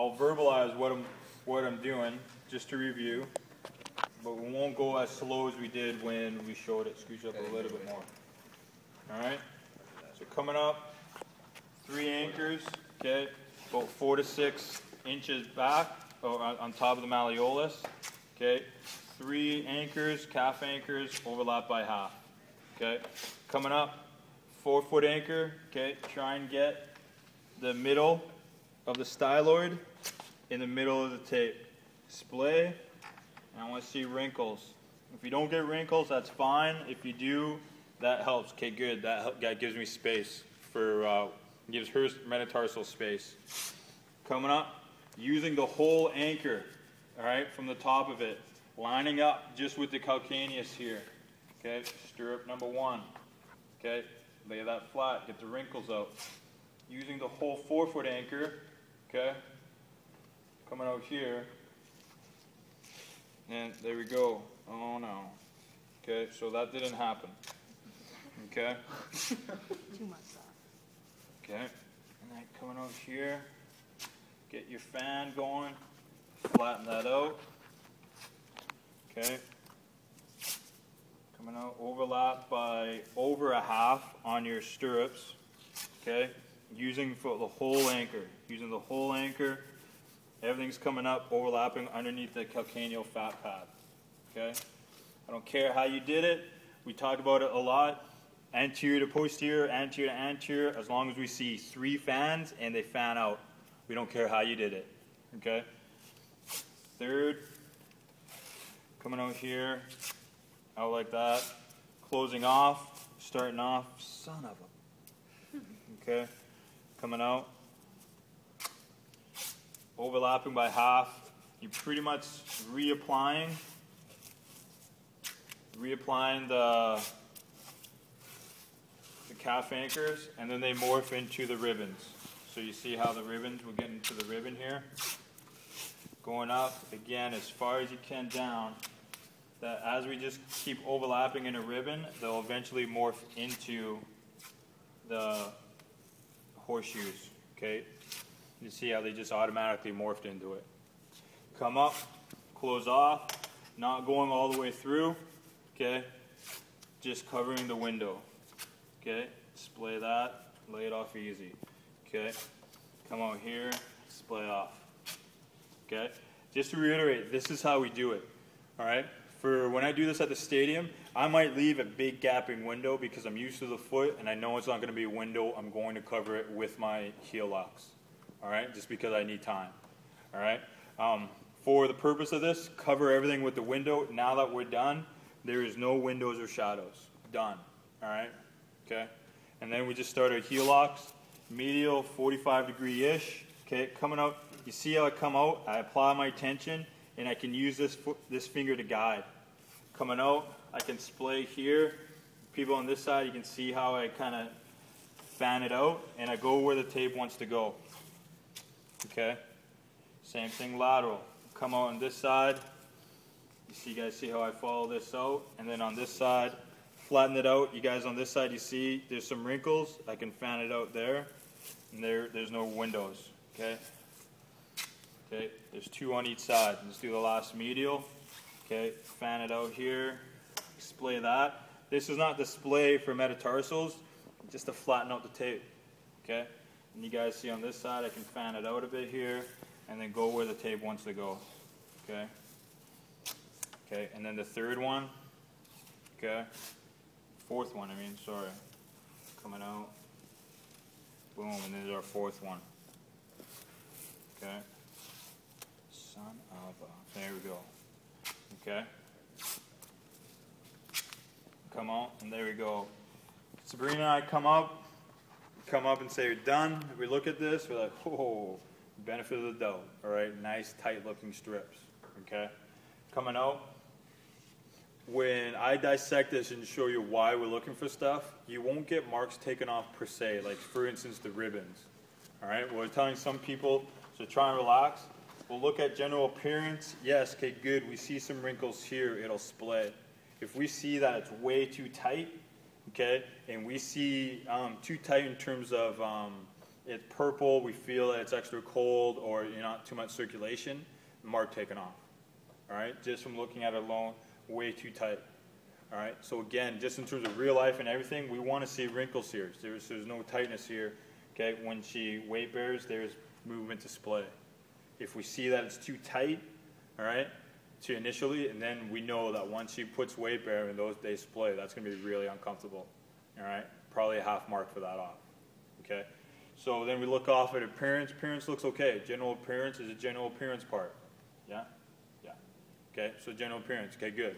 I'll verbalize what I'm doing, just to review, but we won't go as slow as we did when we showed it. Scooch up a little bit more. All right? So coming up, 3 anchors, okay, about 4 to 6 inches back, on top of the malleolus, okay. 3 anchors, calf anchors, overlap by half, okay. Coming up, 4-foot anchor, okay. Try and get the middle of the styloid in the middle of the tape. Splay, and I want to see wrinkles. If you don't get wrinkles, that's fine. If you do, that helps. Okay, good. That gives me space for, gives her metatarsal space. Coming up, using the whole anchor, all right, from the top of it, lining up just with the calcaneus here. Okay, stirrup number 1. Okay, lay that flat, get the wrinkles out. Using the whole 4-foot anchor, okay, coming out here, and there we go. Oh no. Okay, so that didn't happen. Okay. Too much sauce. Okay, and then coming out here, get your fan going, flatten that out. Okay. Coming out, overlap by over a half on your stirrups. Okay, using for the whole anchor. Using the whole anchor, everything's coming up, overlapping underneath the calcaneal fat pad. Okay, I don't care how you did it. We talked about it a lot. Anterior to posterior, anterior to anterior, as long as we see 3 fans and they fan out. We don't care how you did it. Okay? Third, coming out here, out like that. Closing off, starting off, son of a. Okay? Coming out. Overlapping by half. You're pretty much reapplying the calf anchors, and then they morph into the ribbons. So you see how the ribbons, we're getting to the ribbon here. Going up, again, as far as you can down, that as we just keep overlapping in a ribbon, they'll eventually morph into the horseshoes, okay? You see how they just automatically morphed into it. Come up, close off, not going all the way through, okay? Just covering the window. Okay, splay that, lay it off easy. Okay, come out here, splay off. Okay, just to reiterate, this is how we do it. All right, for when I do this at the stadium, I might leave a big gapping window because I'm used to the foot and I know it's not going to be a window. I'm going to cover it with my heel locks. All right, just because I need time. All right, for the purpose of this, cover everything with the window. Now that we're done, there is no windows or shadows. Done. All right. Okay, and then we just start our heel locks, medial 45-degree-ish. Okay, coming up, you see how I come out? I apply my tension, and I can use this finger to guide. Coming out, I can splay here. People on this side, you can see how I kind of fan it out, and I go where the tape wants to go. Okay, same thing lateral. Come out on this side. You guys see how I follow this out, and then on this side, flatten it out. You guys on this side, you see there's some wrinkles. I can fan it out there, and there's no windows. Okay. Okay. There's 2 on each side. Let's do the last medial. Okay. Fan it out here. Splay that. This is not the splay for metatarsals, just to flatten out the tape. Okay. And you guys see on this side, I can fan it out a bit here, and then go where the tape wants to go. Okay. Okay. And then the third one. Okay. 4th one, sorry. Coming out. Boom, and there's our 4th one. Okay. Son of a. There we go. Okay. Come out, and there we go. Sabrina and I come up and say, we're done. We look at this, we're like, oh, benefit of the doubt. All right, nice, tight looking strips. Okay. Coming out. When I dissect this and show you why we're looking for stuff, you won't get marks taken off per se, like for instance the ribbons. All right, we're telling some people, so try and relax. We'll look at general appearance. Yes, okay, good. We see some wrinkles here, it'll split. If we see that it's way too tight, okay, and we see too tight in terms of it's purple, we feel that it's extra cold or not too much circulation, mark taken off. All right, just from looking at it alone, way too tight. All right, so again, just in terms of real life and everything, we want to see wrinkles here. There's no tightness here. Okay, when she weight bears, there's movement display. If we see that it's too tight, all right, to initially, and then we know that once she puts weight bear and those days display, that's going to be really uncomfortable. All right, probably a half mark for that off. Okay, so then we look off at appearance. Appearance looks okay. General appearance is a general appearance part. Yeah, yeah. Okay, so general appearance. Okay, good.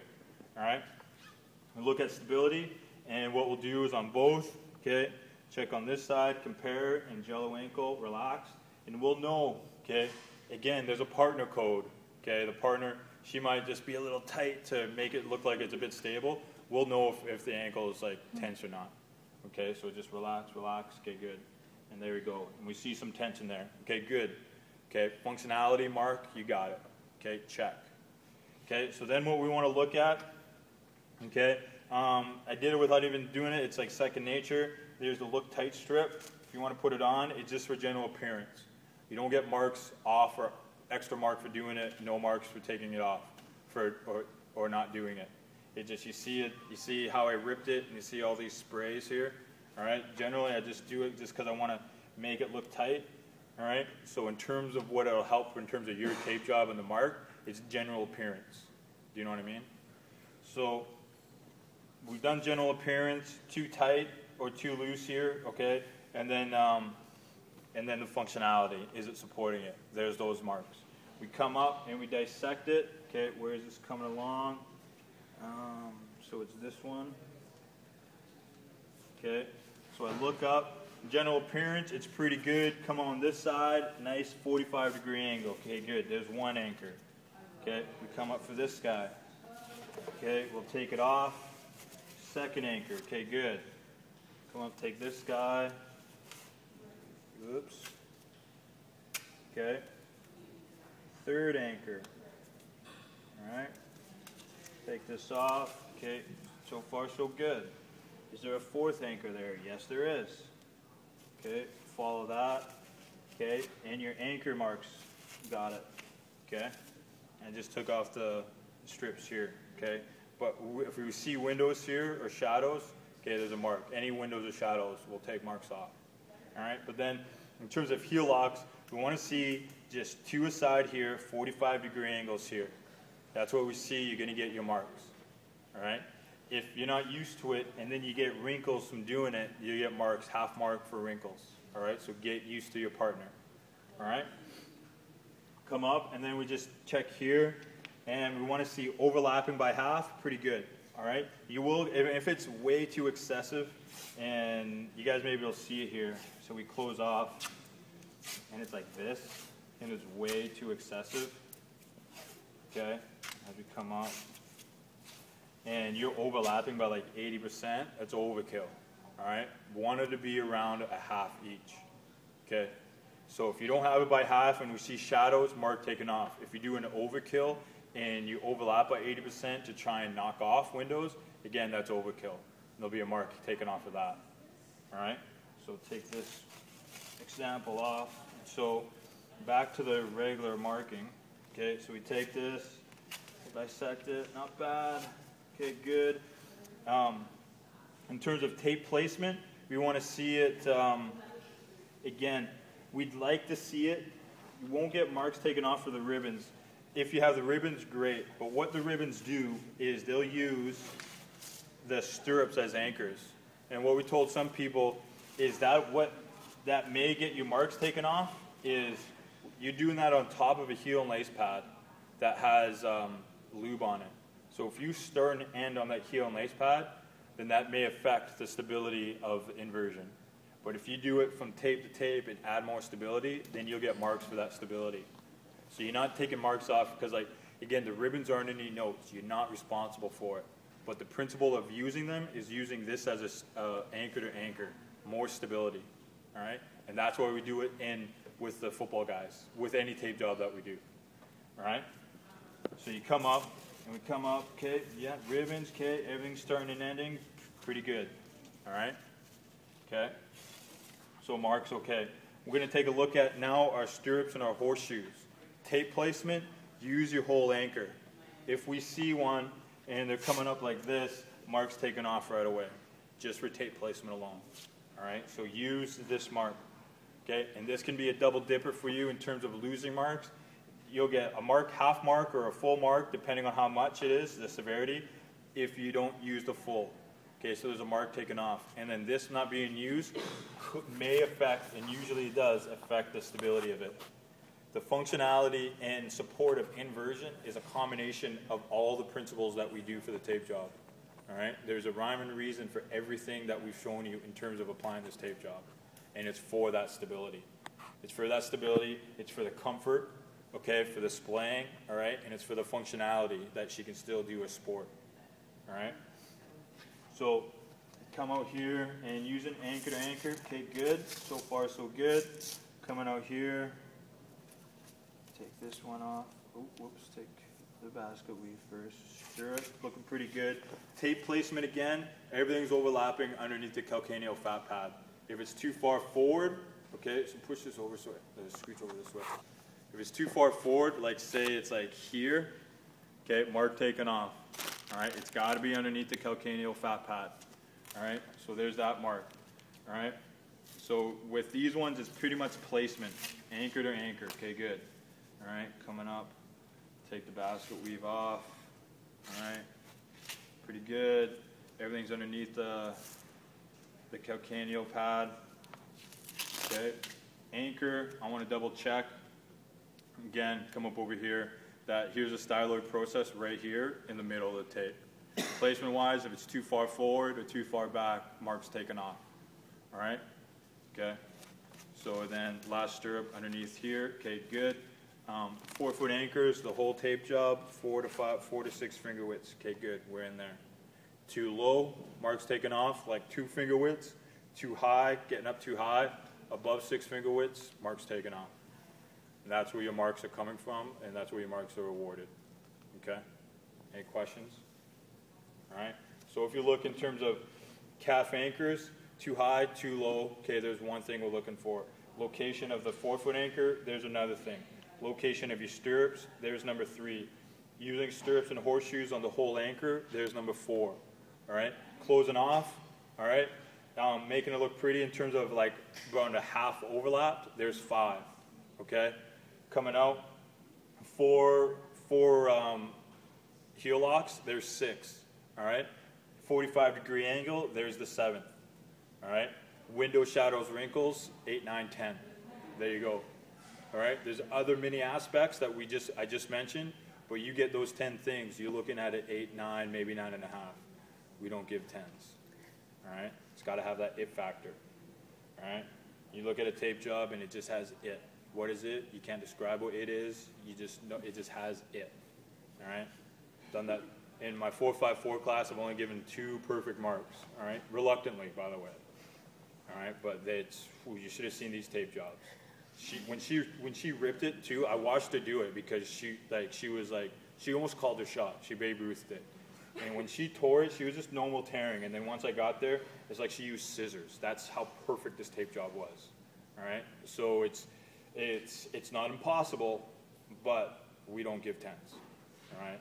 All right. We look at stability, and what we'll do is on both. Okay, check on this side, compare, and jello ankle, relax, and we'll know. Okay, again, there's a partner code. Okay, the partner, she might just be a little tight to make it look like it's a bit stable. We'll know if the ankle is like tense or not. Okay, so just relax, relax. Okay, good. And there we go. And we see some tension there. Okay, good. Okay, functionality, mark, you got it. Okay, check. Okay, so then what we want to look at, okay, I did it without even doing it. It's like second nature. There's the look tight strip. If you want to put it on, it's just for general appearance. You don't get marks off or extra mark for doing it, no marks for taking it off or not doing it. It just, you see how I ripped it, and you see all these sprays here. All right, generally I just do it just because I want to make it look tight. All right, so in terms of what it'll help in terms of your tape job and the mark, it's general appearance. Do you know what I mean? So we've done general appearance, too tight or too loose here, okay? And then the functionality, is it supporting it? There's those marks. We come up and we dissect it. Okay, where is this coming along? So it's this one. Okay, so I look up. General appearance, it's pretty good. Come on this side, nice 45-degree angle. Okay, good. There's one anchor. Okay, we come up for this guy. Okay, we'll take it off. Second anchor. Okay, good. Come up, take this guy. Oops. Okay. Third anchor. All right. Take this off. Okay. So far, so good. Is there a fourth anchor there? Yes, there is. Okay. Follow that. Okay. And your anchor marks. Got it. Okay. And just took off the strips here. Okay. But if we see windows here or shadows, okay, there's a mark. Any windows or shadows will take marks off. All right. But then in terms of heel locks, we want to see just two aside here, 45-degree angles here. That's what we see. You're going to get your marks. All right. If you're not used to it and then you get wrinkles from doing it, you get marks, half mark for wrinkles. All right. So get used to your partner. All right. Come up and then we just check here, and we want to see overlapping by half. Pretty good. All right. You will, if it's way too excessive, and you guys may be able to see it here. So we close off, and it's like this, and it's way too excessive. Okay, as we come up, and you're overlapping by like 80%, that's overkill. All right, want it to be around a half each. Okay, so if you don't have it by half and we see shadows, mark taken off. If you do an overkill and you overlap by 80% to try and knock off windows, again, that's overkill. There'll be a mark taken off of that. All right, so take this example off. So back to the regular marking. Okay, so we take this, dissect it, not bad. Okay, good. In terms of tape placement, we want to see it, again, we'd like to see it. You won't get marks taken off for the ribbons. If you have the ribbons, great. But what the ribbons do is they'll use the stirrups as anchors. And what we told some people is that what that may get your marks taken off is you're doing that on top of a heel and lace pad that has lube on it. So if you start and end on that heel and lace pad, then that may affect the stability of inversion. But if you do it from tape to tape and add more stability, then you'll get marks for that stability. So you're not taking marks off because, like, again, the ribbons aren't any notes. You're not responsible for it. But the principle of using them is using this as a anchor to anchor, more stability. All right? And that's why we do it with the football guys, with any tape job that we do. All right? So you come up, and we come up, okay, yeah, ribbons, okay, everything's starting and ending, pretty good. All right? Okay? So marks, okay. We're going to take a look at now our stirrups and our horseshoes. Tape placement, use your whole anchor. If we see one and they're coming up like this, mark's taken off right away, just for tape placement alone. All right, so use this mark. Okay, and this can be a double dipper for you in terms of losing marks. You'll get a mark, half mark, or a full mark, depending on how much it is, the severity, if you don't use the full. Okay, so there's a mark taken off. And then this not being used may affect, and usually does, affect the stability of it. The functionality and support of inversion is a combination of all the principles that we do for the tape job. All right, there's a rhyme and reason for everything that we've shown you in terms of applying this tape job. And it's for that stability. It's for that stability, it's for the comfort, okay, for the splaying, all right, and it's for the functionality that she can still do a sport, all right. So come out here and use an anchor to anchor. Okay, good. So far, so good. Coming out here. Take this one off. Oh, whoops. Take the basket weave first. Stirrup, looking pretty good. Tape placement again. Everything's overlapping underneath the calcaneal fat pad. If it's too far forward, okay, so push this over so scooch over this way. If it's too far forward, like say it's like here, okay, mark taken off. All right, it's got to be underneath the calcaneal fat pad. All right, so there's that mark. All right, so with these ones, it's pretty much placement, anchor to anchor. Okay, good. All right, coming up, take the basket weave off. All right, pretty good. Everything's underneath the calcaneal pad. Okay, anchor. I want to double check. Again, come up over here. That here's a styloid process right here in the middle of the tape. Placement wise, if it's too far forward or too far back, mark's taken off. All right? Okay. So then last stirrup underneath here. Okay, good. 4-foot anchors, the whole tape job, 4 to 6 finger widths. Okay, good. We're in there. Too low, mark's taken off, like 2 finger widths. Too high, getting up too high, above 6 finger widths, mark's taken off. And that's where your marks are coming from, and that's where your marks are awarded. Okay? Any questions? All right? So if you look in terms of calf anchors, too high, too low, okay, there's one thing we're looking for. Location of the 4-foot anchor, there's another thing. Location of your stirrups, there's number 3. Using stirrups and horseshoes on the whole anchor, there's number 4. All right? Closing off, all right? Making it look pretty in terms of like around a half overlap, there's 5. Okay? Coming out, 4 heel locks, there's 6, all right? 45-degree angle, there's the 7th, all right? Window shadows, wrinkles, 8, 9, 10. There you go, all right? There's other mini aspects that I just mentioned, but you get those 10 things, you're looking at it 8, 9, maybe 9.5. We don't give 10s, all right? It's got to have that it factor, all right? You look at a tape job and it just has it. What is it? You can't describe what it is. You just know it just has it. All right? Done that in my 454 class. I've only given 2 perfect marks. All right? Reluctantly, by the way. All right? But you should have seen these tape jobs. When she ripped it too, I watched her do it because she almost called her shot. She Babe Ruthed it. And when she tore it, she was just normal tearing. And then once I got there, it's like she used scissors. That's how perfect this tape job was. All right? So it's not impossible, but we don't give 10s, all right?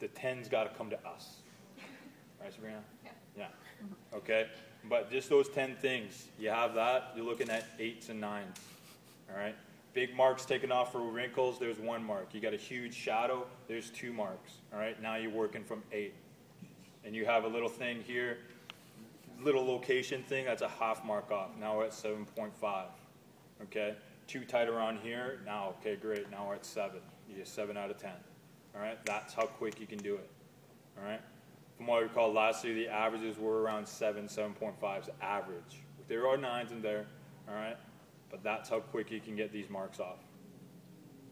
The 10s got to come to us. Right, Sabrina? Yeah. Okay? But just those 10 things, you have that, you're looking at 8s and 9s, all right? Big marks taken off for wrinkles, there's 1 mark. You got a huge shadow, there's 2 marks, all right? Now you're working from 8. And you have a little thing here, little location thing, that's a half mark off. Now we're at 7.5, okay? Too tight around here, now, okay, great, now we're at 7. You get 7 out of 10. All right, that's how quick you can do it. All right, from what I recall, last year the averages were around 7.5s average. There are 9s in there, all right, but that's how quick you can get these marks off.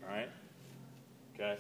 All right, okay.